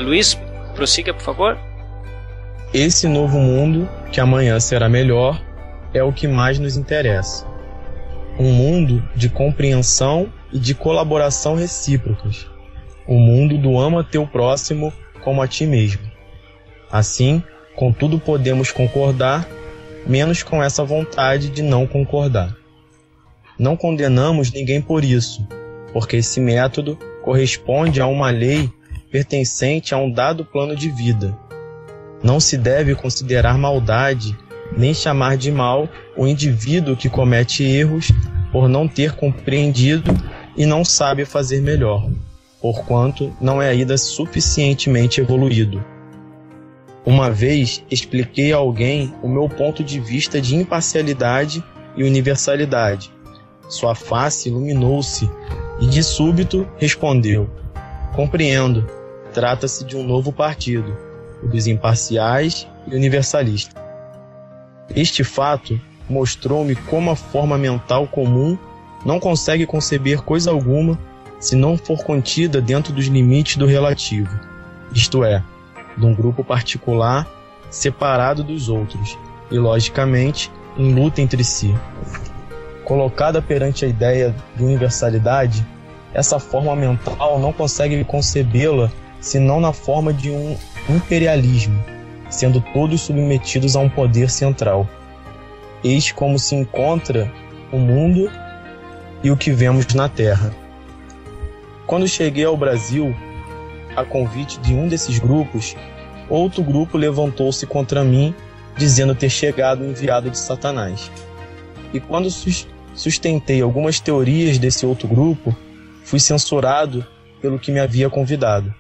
Luiz, prossiga, por favor. Esse novo mundo, que amanhã será melhor, é o que mais nos interessa. Um mundo de compreensão e de colaboração recíprocas. O mundo do ama teu próximo como a ti mesmo. Assim, com tudo podemos concordar, menos com essa vontade de não concordar. Não condenamos ninguém por isso, porque esse método corresponde a uma lei pertencente a um dado plano de vida. Não se deve considerar maldade, nem chamar de mal o indivíduo que comete erros por não ter compreendido e não sabe fazer melhor, porquanto não é ainda suficientemente evoluído. Uma vez expliquei a alguém o meu ponto de vista de imparcialidade e universalidade. Sua face iluminou-se e de súbito respondeu: compreendo, trata-se de um novo partido, o dos imparciais e universalistas. Este fato mostrou-me como a forma mental comum não consegue conceber coisa alguma se não for contida dentro dos limites do relativo, isto é, de um grupo particular separado dos outros e, logicamente, em luta entre si. Colocada perante a ideia de universalidade, essa forma mental não consegue concebê-la senão na forma de um imperialismo, sendo todos submetidos a um poder central. Eis como se encontra o mundo e o que vemos na Terra. Quando cheguei ao Brasil, a convite de um desses grupos, outro grupo levantou-se contra mim, dizendo ter chegado enviado de Satanás. E quando sustentei algumas teorias desse outro grupo, fui censurado pelo que me havia convidado.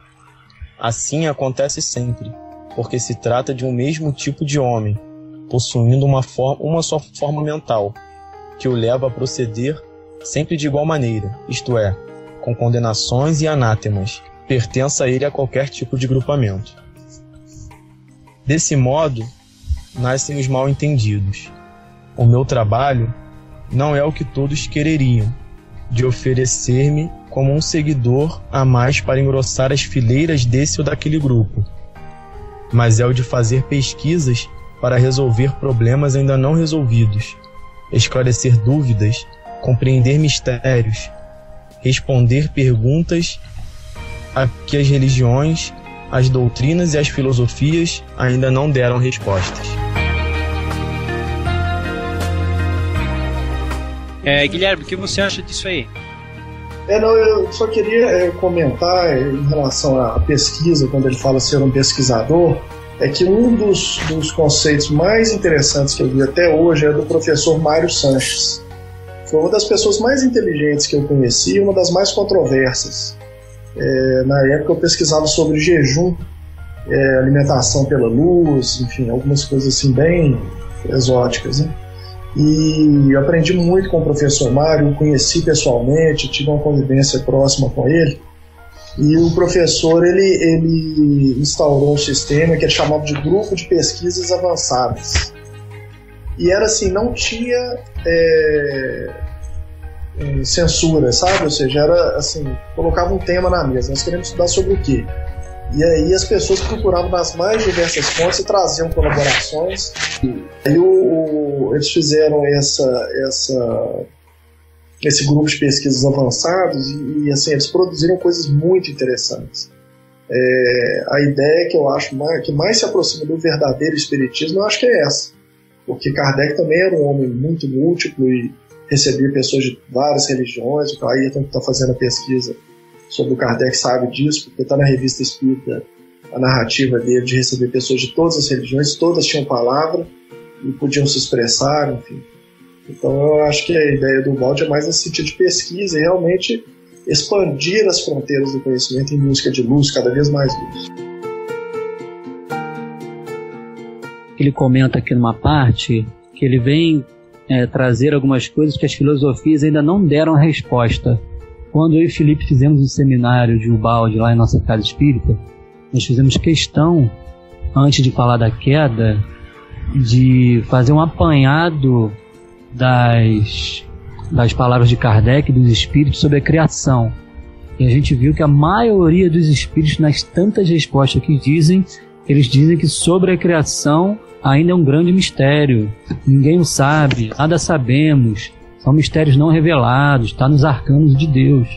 Assim acontece sempre, porque se trata de um mesmo tipo de homem, possuindo uma só forma mental, que o leva a proceder sempre de igual maneira, isto é, com condenações e anátemas, pertença a ele a qualquer tipo de grupamento. Desse modo, nascem os mal-entendidos. O meu trabalho não é o que todos quereriam, de oferecer-me como um seguidor a mais para engrossar as fileiras desse ou daquele grupo, mas é o de fazer pesquisas para resolver problemas ainda não resolvidos, esclarecer dúvidas, compreender mistérios, responder perguntas a que as religiões, as doutrinas e as filosofias ainda não deram respostas. Guilherme, o que você acha disso aí? Eu só queria comentar em relação à pesquisa, quando ele fala ser um pesquisador, é que um dos conceitos mais interessantes que eu vi até hoje é do professor Mário Sanches. Foi uma das pessoas mais inteligentes que eu conheci e uma das mais controversas. Na época eu pesquisava sobre jejum, alimentação pela luz, enfim, algumas coisas assim bem exóticas, né? E eu aprendi muito com o professor Mário, o conheci pessoalmente, tive uma convivência próxima com ele. E o professor ele instaurou um sistema que ele chamava de Grupo de Pesquisas Avançadas. E era assim, não tinha censura, sabe? Ou seja, era assim, colocava um tema na mesa, nós queremos estudar sobre o quê? E aí as pessoas procuravam nas mais diversas fontes e traziam colaborações. Aí eles fizeram esse grupo de pesquisas avançados e assim, eles produziram coisas muito interessantes. A ideia que eu acho que mais se aproxima do verdadeiro espiritismo, eu acho que é essa. Porque Kardec também era um homem muito múltiplo e recebia pessoas de várias religiões. O Ayrton, que está fazendo a pesquisa sobre o Kardec, sabe disso, porque está na Revista Espírita a narrativa dele de receber pessoas de todas as religiões, todas tinham palavra e podiam se expressar, enfim. Então eu acho que a ideia do Baldi é mais nesse sentido de pesquisa e realmente expandir as fronteiras do conhecimento em busca de luz, cada vez mais luz. Ele comenta aqui numa parte que ele vem trazer algumas coisas que as filosofias ainda não deram resposta. Quando eu e Felipe fizemos um seminário de Ubaldi lá em nossa casa espírita, nós fizemos questão, antes de falar da queda, de fazer um apanhado das palavras de Kardec, dos espíritos, sobre a criação. E a gente viu que a maioria dos espíritos, nas tantas respostas que dizem, eles dizem que sobre a criação ainda é um grande mistério. Ninguém o sabe, nada sabemos. São mistérios não revelados, está nos arcanos de Deus.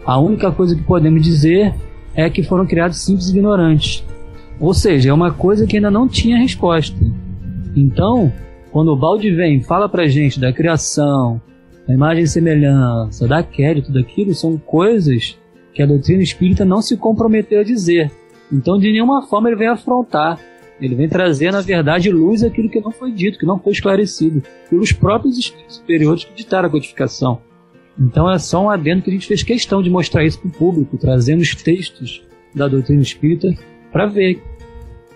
A única coisa que podemos dizer é que foram criados simples e ignorantes. Ou seja, é uma coisa que ainda não tinha resposta. Então, quando o Baldi vem e fala pra gente da criação, da imagem e semelhança, da queda e tudo aquilo, são coisas que a doutrina espírita não se comprometeu a dizer. Então, de nenhuma forma ele vem afrontar. Ele vem trazer, na verdade, luz àquilo que não foi dito, que não foi esclarecido pelos próprios espíritos superiores que ditaram a codificação. Então é só um adendo que a gente fez questão de mostrar isso para o público, trazendo os textos da doutrina espírita para ver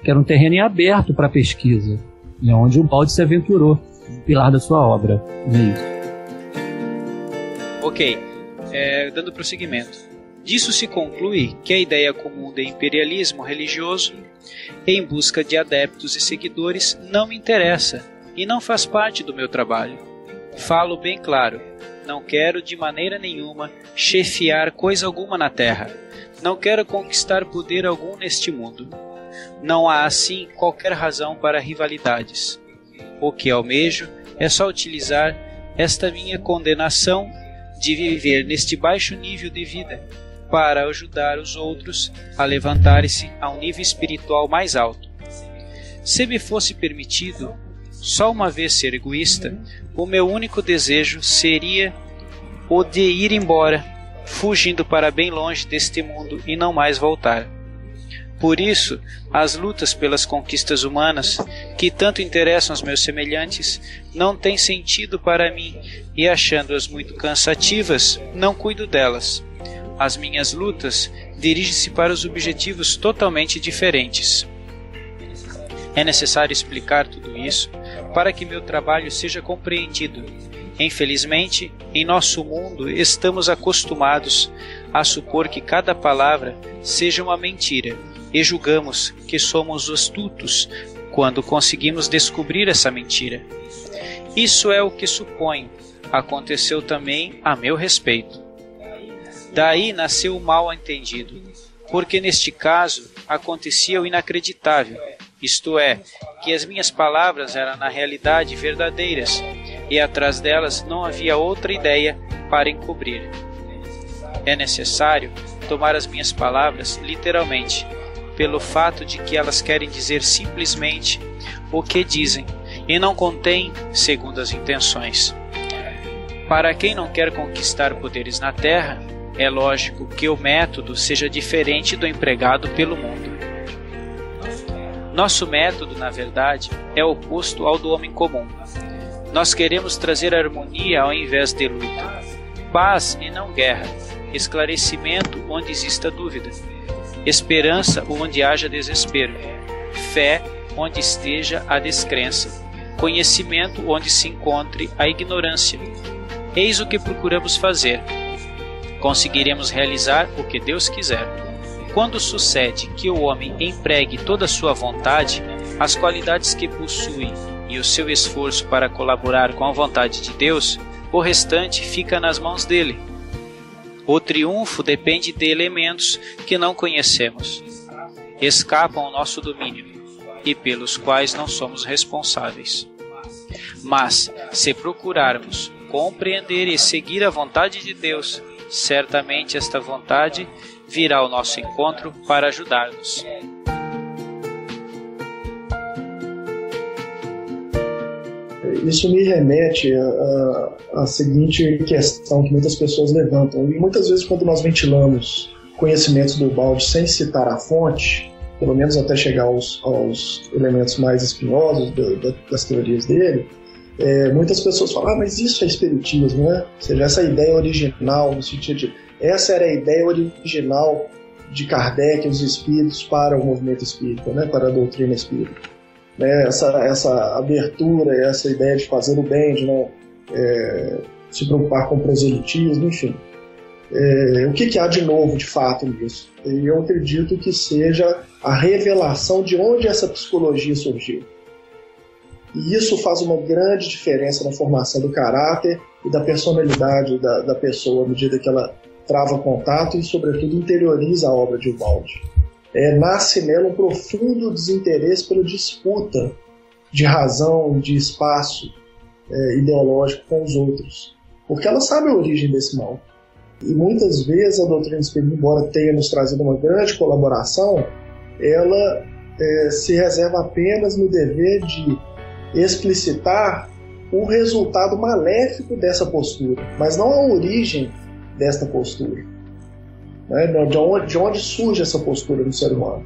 que era um terreno em aberto para pesquisa, e é onde o Baldi se aventurou, o pilar da sua obra. É isso. Ok, dando prosseguimento. Disso se conclui que a ideia comum de imperialismo religioso em busca de adeptos e seguidores não me interessa e não faz parte do meu trabalho. Falo bem claro, não quero de maneira nenhuma chefiar coisa alguma na terra, não quero conquistar poder algum neste mundo. Não há assim qualquer razão para rivalidades. O que almejo é só utilizar esta minha condenação de viver neste baixo nível de vida para ajudar os outros a levantarem-se a um nível espiritual mais alto. Se me fosse permitido só uma vez ser egoísta, o meu único desejo seria o de ir embora, fugindo para bem longe deste mundo e não mais voltar. Por isso, as lutas pelas conquistas humanas, que tanto interessam aos meus semelhantes, não têm sentido para mim, e achando-as muito cansativas, não cuido delas. As minhas lutas dirigem-se para os objetivos totalmente diferentes. É necessário explicar tudo isso para que meu trabalho seja compreendido. Infelizmente, em nosso mundo estamos acostumados a supor que cada palavra seja uma mentira e julgamos que somos astutos quando conseguimos descobrir essa mentira. Isso é o que suponho aconteceu também a meu respeito. Daí nasceu o mal-entendido, porque neste caso acontecia o inacreditável, isto é, que as minhas palavras eram na realidade verdadeiras, e atrás delas não havia outra ideia para encobrir. É necessário tomar as minhas palavras literalmente, pelo fato de que elas querem dizer simplesmente o que dizem, e não contêm segundas intenções. Para quem não quer conquistar poderes na Terra, é lógico que o método seja diferente do empregado pelo mundo. Nosso método, na verdade, é oposto ao do homem comum. Nós queremos trazer harmonia ao invés de luta, paz e não guerra, esclarecimento onde exista dúvida, esperança onde haja desespero, fé onde esteja a descrença, conhecimento onde se encontre a ignorância. Eis o que procuramos fazer. Conseguiremos realizar o que Deus quiser. Quando sucede que o homem empregue toda a sua vontade, as qualidades que possui e o seu esforço para colaborar com a vontade de Deus, o restante fica nas mãos dele. O triunfo depende de elementos que não conhecemos, escapam ao nosso domínio e pelos quais não somos responsáveis. Mas, se procurarmos compreender e seguir a vontade de Deus, certamente esta vontade virá ao nosso encontro para ajudar-nos. Isso me remete à seguinte questão que muitas pessoas levantam. E muitas vezes, quando nós ventilamos conhecimentos do balde sem citar a fonte, pelo menos até chegar aos elementos mais espinhosos das teorias dele, muitas pessoas falam, mas isso é espiritismo, né? Ou seja, essa ideia original, no sentido de essa era a ideia original de Kardec e os espíritos para o movimento espírita, né? Para a doutrina espírita. Essa abertura, essa ideia de fazer o bem, de não se preocupar com o proselitismo, enfim. O que há de novo, de fato, nisso? E eu acredito que seja a revelação de onde essa psicologia surgiu. E isso faz uma grande diferença na formação do caráter e da personalidade da pessoa, à medida que ela trava contato e, sobretudo, interioriza a obra de Ubaldi. Nasce nela um profundo desinteresse pela disputa de razão, de espaço ideológico com os outros. Porque ela sabe a origem desse mal. E muitas vezes a doutrina espírita, embora tenha nos trazido uma grande colaboração, ela se reserva apenas no dever de explicitar o resultado maléfico dessa postura, mas não a origem desta postura, né? De onde surge essa postura no ser humano.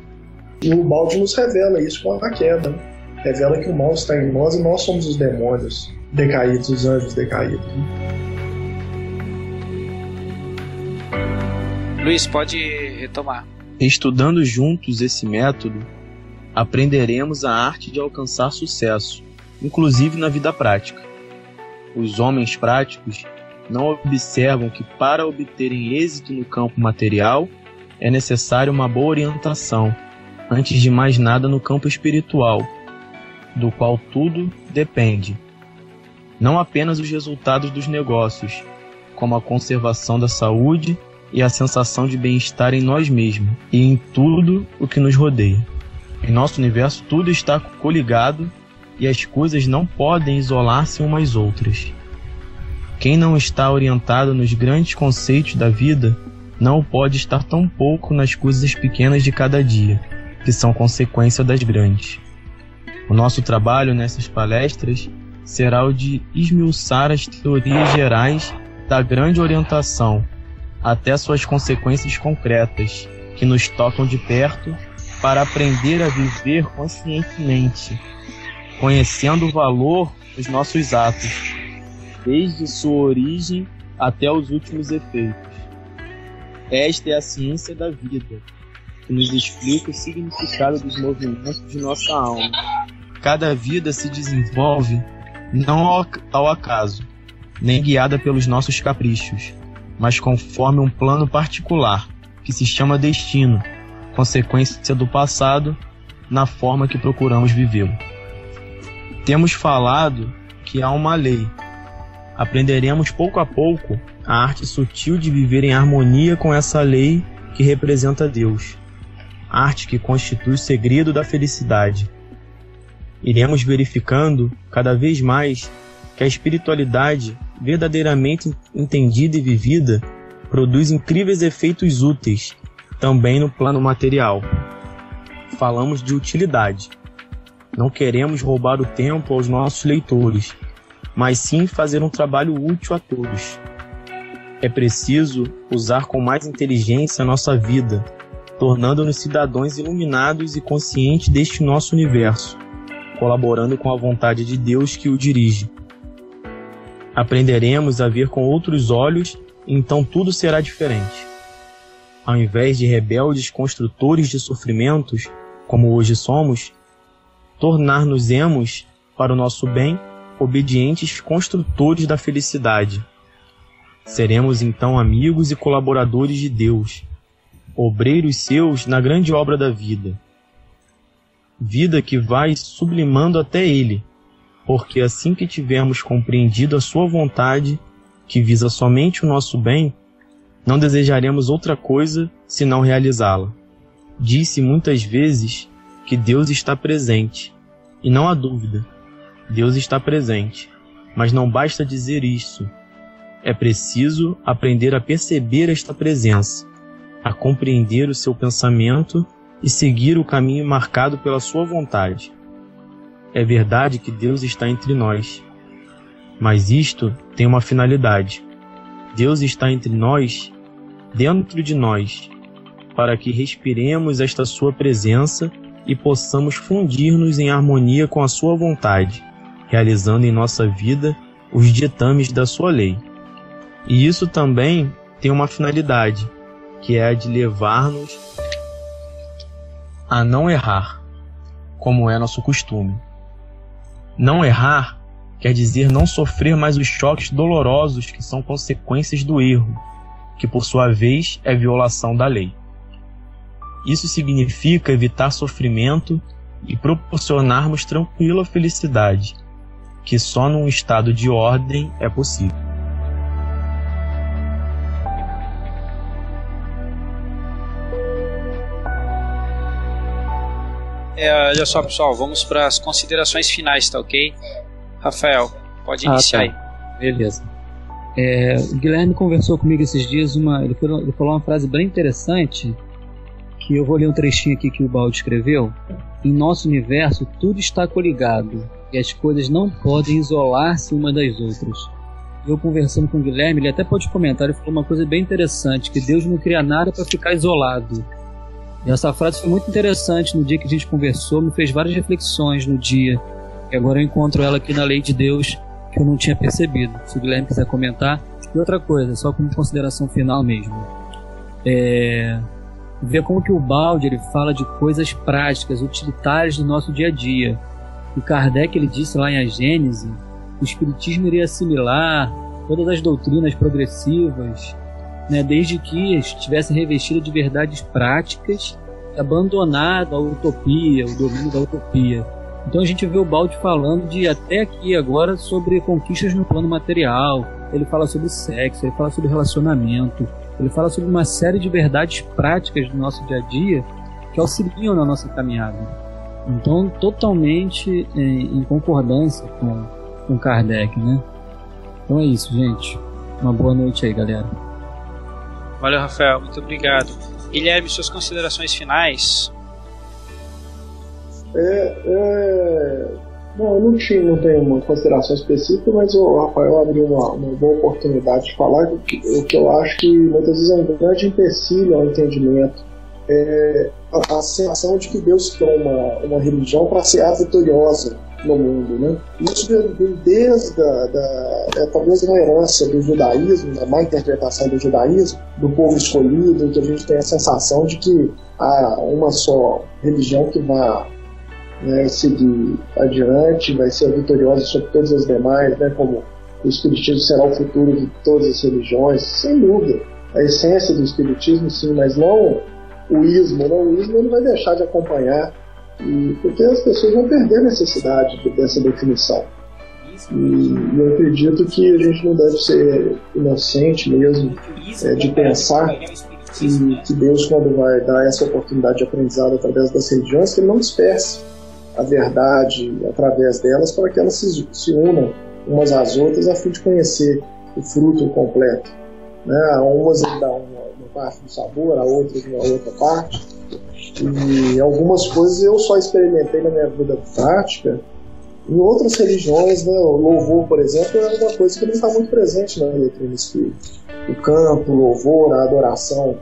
E o Ubaldi nos revela isso com a queda, né? Revela que o mal está em nós e nós somos os demônios decaídos, os anjos decaídos, né? Luiz, pode retomar. Estudando juntos esse método, aprenderemos a arte de alcançar sucesso, inclusive na vida prática. Os homens práticos não observam que para obterem êxito no campo material é necessário uma boa orientação, antes de mais nada no campo espiritual, do qual tudo depende. Não apenas os resultados dos negócios, como a conservação da saúde e a sensação de bem-estar em nós mesmos e em tudo o que nos rodeia. Em nosso universo tudo está coligado e as coisas não podem isolar-se umas às outras. Quem não está orientado nos grandes conceitos da vida não pode estar tão pouco nas coisas pequenas de cada dia, que são consequência das grandes. O nosso trabalho nessas palestras será o de esmiuçar as teorias gerais da grande orientação até suas consequências concretas, que nos tocam de perto, para aprender a viver conscientemente, conhecendo o valor dos nossos atos, desde sua origem até os últimos efeitos. Esta é a ciência da vida, que nos explica o significado dos movimentos de nossa alma. Cada vida se desenvolve não ao acaso, nem guiada pelos nossos caprichos, mas conforme um plano particular, que se chama destino, consequência do passado, na forma que procuramos vivê-lo. Temos falado que há uma lei. Aprenderemos pouco a pouco a arte sutil de viver em harmonia com essa lei que representa Deus. Arte que constitui o segredo da felicidade, iremos verificando cada vez mais que a espiritualidade, verdadeiramente entendida e vivida, produz incríveis efeitos úteis, também no plano material. Falamos de utilidade. Não queremos roubar o tempo aos nossos leitores, mas sim fazer um trabalho útil a todos. É preciso usar com mais inteligência a nossa vida, tornando-nos cidadãos iluminados e conscientes deste nosso universo, colaborando com a vontade de Deus que o dirige. Aprenderemos a ver com outros olhos, e então tudo será diferente. Ao invés de rebeldes construtores de sofrimentos, como hoje somos, tornar-nos-emos, para o nosso bem, obedientes construtores da felicidade. Seremos então amigos e colaboradores de Deus, obreiros seus na grande obra da vida. Vida que vai sublimando até Ele, porque assim que tivermos compreendido a sua vontade, que visa somente o nosso bem, não desejaremos outra coisa senão realizá-la. Disse muitas vezes que Deus está presente, e não há dúvida, Deus está presente, mas não basta dizer isso. É preciso aprender a perceber esta presença, a compreender o seu pensamento e seguir o caminho marcado pela sua vontade. É verdade que Deus está entre nós, mas isto tem uma finalidade. Deus está entre nós, dentro de nós, para que respiremos esta sua presença e possamos fundir-nos em harmonia com a sua vontade, realizando em nossa vida os ditames da sua lei. E isso também tem uma finalidade, que é a de levar-nos a não errar, como é nosso costume. Não errar quer dizer não sofrer mais os choques dolorosos que são consequências do erro, que por sua vez é violação da lei. Isso significa evitar sofrimento e proporcionarmos tranquila felicidade, que só num estado de ordem é possível. Olha só, pessoal, vamos para as considerações finais, tá ok? Rafael, pode iniciar aí. Beleza. O Guilherme conversou comigo esses dias, ele falou uma frase bem interessante, que eu vou ler um trechinho aqui que o Baldi escreveu. Em nosso universo, tudo está coligado, e as coisas não podem isolar-se umas das outras. Eu conversando com o Guilherme, ele até pode comentar, ele falou uma coisa bem interessante, que Deus não cria nada para ficar isolado. E essa frase foi muito interessante no dia que a gente conversou, me fez várias reflexões no dia, e agora eu encontro ela aqui na Lei de Deus, que eu não tinha percebido. Se o Guilherme quiser comentar. E outra coisa, só como consideração final mesmo, ver como que o Baldi ele fala de coisas práticas, utilitárias do nosso dia a dia. O Kardec ele disse lá em A Gênese, o Espiritismo iria assimilar todas as doutrinas progressivas, né, desde que estivesse revestida de verdades práticas e abandonada a utopia, o domínio da utopia. Então a gente vê o Baldi falando de até aqui agora sobre conquistas no plano material, ele fala sobre sexo, ele fala sobre relacionamento, ele fala sobre uma série de verdades práticas do nosso dia a dia que auxiliam na nossa caminhada. Então totalmente em concordância com Kardec, né? Então é isso, gente. Uma boa noite aí, galera. Valeu, Rafael, muito obrigado. Guilherme, suas considerações finais? Não, eu não tenho uma consideração específica, mas o Rafael abriu uma boa oportunidade de falar o que eu acho que muitas vezes é um grande empecilho ao entendimento. A sensação de que Deus criou uma religião para ser vitoriosa no mundo, né? Isso vem desde talvez uma herança do judaísmo, da má interpretação do judaísmo, do povo escolhido, que a gente tem a sensação de que há uma só religião que vai seguir adiante, vai ser vitoriosa sobre todas as demais, né? Como o Espiritismo será o futuro de todas as religiões, sem dúvida. A essência do Espiritismo, sim, mas não o ismo. Não, o ismo ele vai deixar de acompanhar, porque as pessoas vão perder a necessidade dessa definição. E eu acredito que a gente não deve ser inocente mesmo de pensar que Deus, quando vai dar essa oportunidade de aprendizado através das religiões, que ele não disperse a verdade através delas, para que elas se unam umas às outras a fim de conhecer o fruto completo, né? A umas ele dá uma parte do sabor, a outras uma outra parte, e algumas coisas eu só experimentei na minha vida prática. Em outras religiões, né, o louvor, por exemplo, é uma coisa que não está muito presente na doutrina espírita. O canto, o louvor, a adoração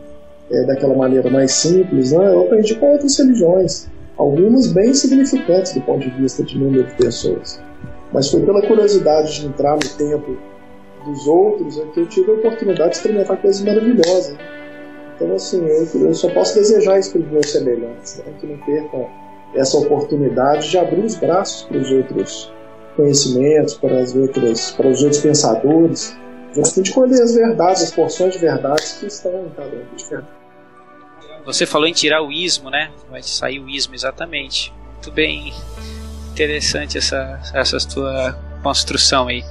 daquela maneira mais simples, né, eu aprendi com outras religiões, algumas bem significantes do ponto de vista de número de pessoas. Mas foi pela curiosidade de entrar no templo dos outros que eu tive a oportunidade de experimentar coisas maravilhosas. Então, assim, eu só posso desejar isso para os meus semelhantes, né, que não percam essa oportunidade de abrir os braços para os outros conhecimentos, para os outros pensadores, a fim de colher as verdades, as porções de verdades que estão em cada um diferente. Você falou em tirar o ismo, né? Vai sair o ismo, exatamente. Muito bem, interessante essa tua construção aí.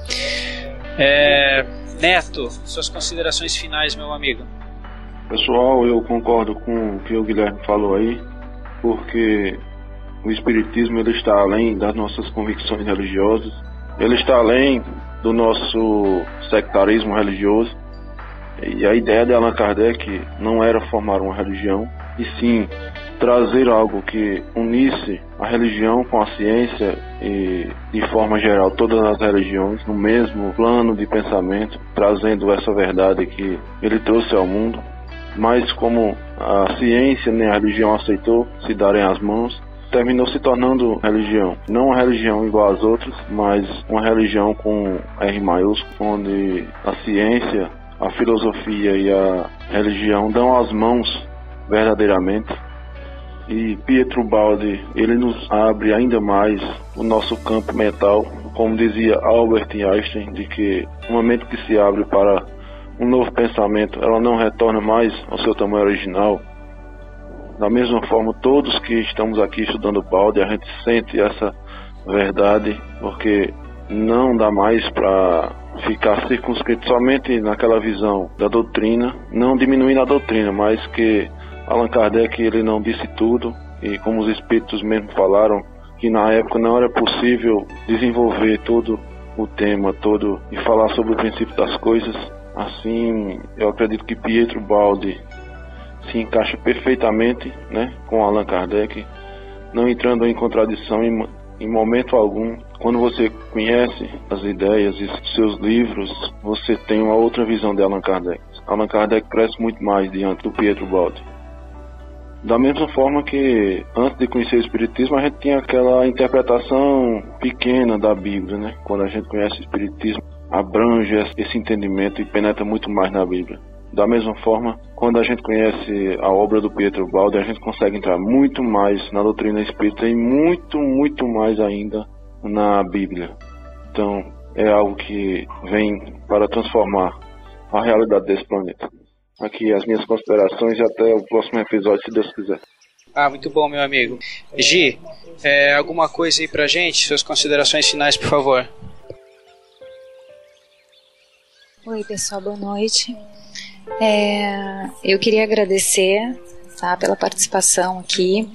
Neto, suas considerações finais, meu amigo. Pessoal, eu concordo com o que o Guilherme falou aí, porque o Espiritismo ele está além das nossas convicções religiosas, ele está além do nosso sectarismo religioso. E a ideia de Allan Kardec não era formar uma religião, e sim trazer algo que unisse a religião com a ciência e, de forma geral, todas as religiões no mesmo plano de pensamento, trazendo essa verdade que ele trouxe ao mundo. Mas como a ciência nem a religião aceitou se darem as mãos, terminou se tornando religião. Não uma religião igual às outras, mas uma religião com R maiúsculo, onde a ciência, a filosofia e a religião dão as mãos verdadeiramente. E Pietro Baldi, ele nos abre ainda mais o nosso campo mental, como dizia Albert Einstein, de que uma mente que se abre para um novo pensamento, ela não retorna mais ao seu tamanho original. Da mesma forma, todos que estamos aqui estudando Baldi, a gente sente essa verdade, porque não dá mais para ficar circunscrito somente naquela visão da doutrina, não diminuindo a doutrina, mas que Allan Kardec ele não disse tudo, e como os espíritos mesmo falaram, que na época não era possível desenvolver todo o tema todo e falar sobre o princípio das coisas. Assim, eu acredito que Pietro Baldi se encaixa perfeitamente, né, com Allan Kardec, não entrando em contradição em momento algum. Quando você conhece as ideias e seus livros, você tem uma outra visão de Allan Kardec. Allan Kardec cresce muito mais diante do Pietro Baldi. Da mesma forma que antes de conhecer o Espiritismo, a gente tinha aquela interpretação pequena da Bíblia, né? Quando a gente conhece o Espiritismo, abrange esse entendimento e penetra muito mais na Bíblia. Da mesma forma, quando a gente conhece a obra do Pietro Baldi, a gente consegue entrar muito mais na doutrina espírita e muito, muito mais ainda na Bíblia. Então, é algo que vem para transformar a realidade desse planeta. Aqui as minhas considerações e até o próximo episódio, se Deus quiser. Muito bom, meu amigo. Gi, alguma coisa aí pra gente? Suas considerações finais, por favor. Oi, pessoal, boa noite. Eu queria agradecer, tá, pela participação aqui.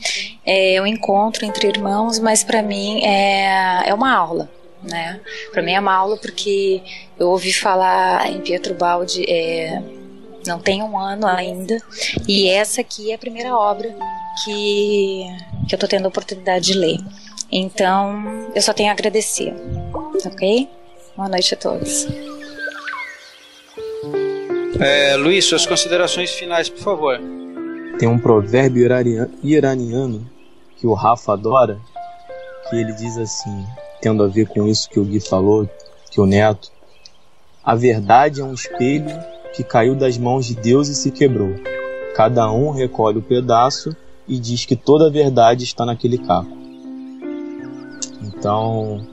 É um encontro entre irmãos, mas para mim é uma aula, né? Para mim é uma aula porque eu ouvi falar em Pietro Baldi não tem um ano ainda, e essa aqui é a primeira obra que eu tô tendo a oportunidade de ler. Então, eu só tenho a agradecer, ok? Boa noite a todos. Luiz, suas considerações finais, por favor. Tem um provérbio iraniano que o Rafa adora, que ele diz assim, tendo a ver com isso que o Gui falou, que o Neto: a verdade é um espelho que caiu das mãos de Deus e se quebrou. Cada um recolhe o pedaço e diz que toda a verdade está naquele caco. Então,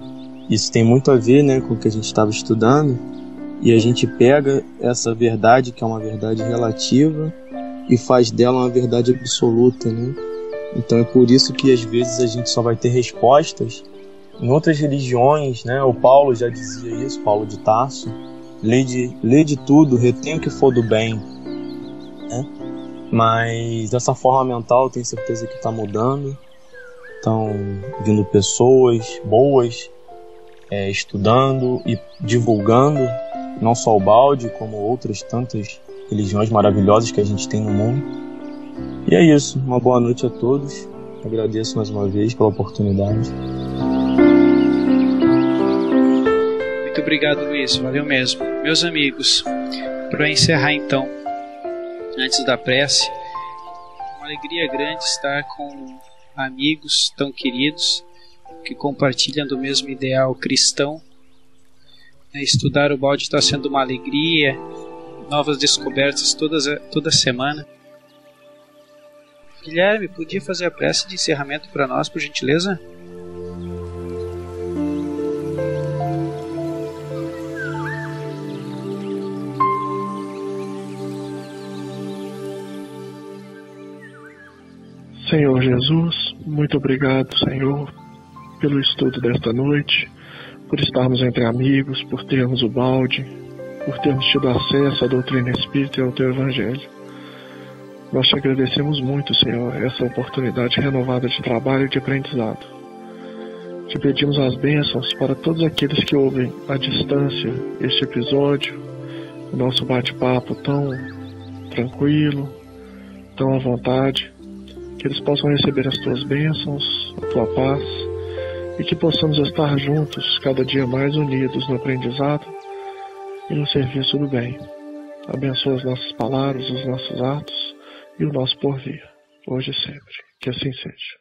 isso tem muito a ver, né, com o que a gente estava estudando, e a gente pega essa verdade, que é uma verdade relativa, e faz dela uma verdade absoluta, né? Então é por isso que às vezes a gente só vai ter respostas. Em outras religiões, né, o Paulo já dizia isso, Paulo de Tarso: lê de tudo, retém o que for do bem, né? Mas essa forma mental, eu tenho certeza que está mudando, estão vindo pessoas boas, estudando e divulgando não só o balde, como outras tantas religiões maravilhosas que a gente tem no mundo. E é isso, uma boa noite a todos. Agradeço mais uma vez pela oportunidade. Muito obrigado, Luiz, valeu mesmo. Meus amigos, para encerrar então, antes da prece, uma alegria grande estar com amigos tão queridos que compartilham do mesmo ideal cristão. Estudar o balde está sendo uma alegria, novas descobertas toda semana. Guilherme, podia fazer a prece de encerramento para nós, por gentileza? Senhor Jesus, muito obrigado, Senhor, pelo estudo desta noite, por estarmos entre amigos, por termos o balde, por termos tido acesso à doutrina espírita e ao Teu Evangelho. Nós te agradecemos muito, Senhor, essa oportunidade renovada de trabalho e de aprendizado. Te pedimos as bênçãos para todos aqueles que ouvem à distância este episódio, o nosso bate-papo tão tranquilo, tão à vontade, que eles possam receber as Tuas bênçãos, a Tua paz, e que possamos estar juntos, cada dia mais unidos no aprendizado e no serviço do bem. Abençoa as nossas palavras, os nossos atos e o nosso porvir, hoje e sempre. Que assim seja.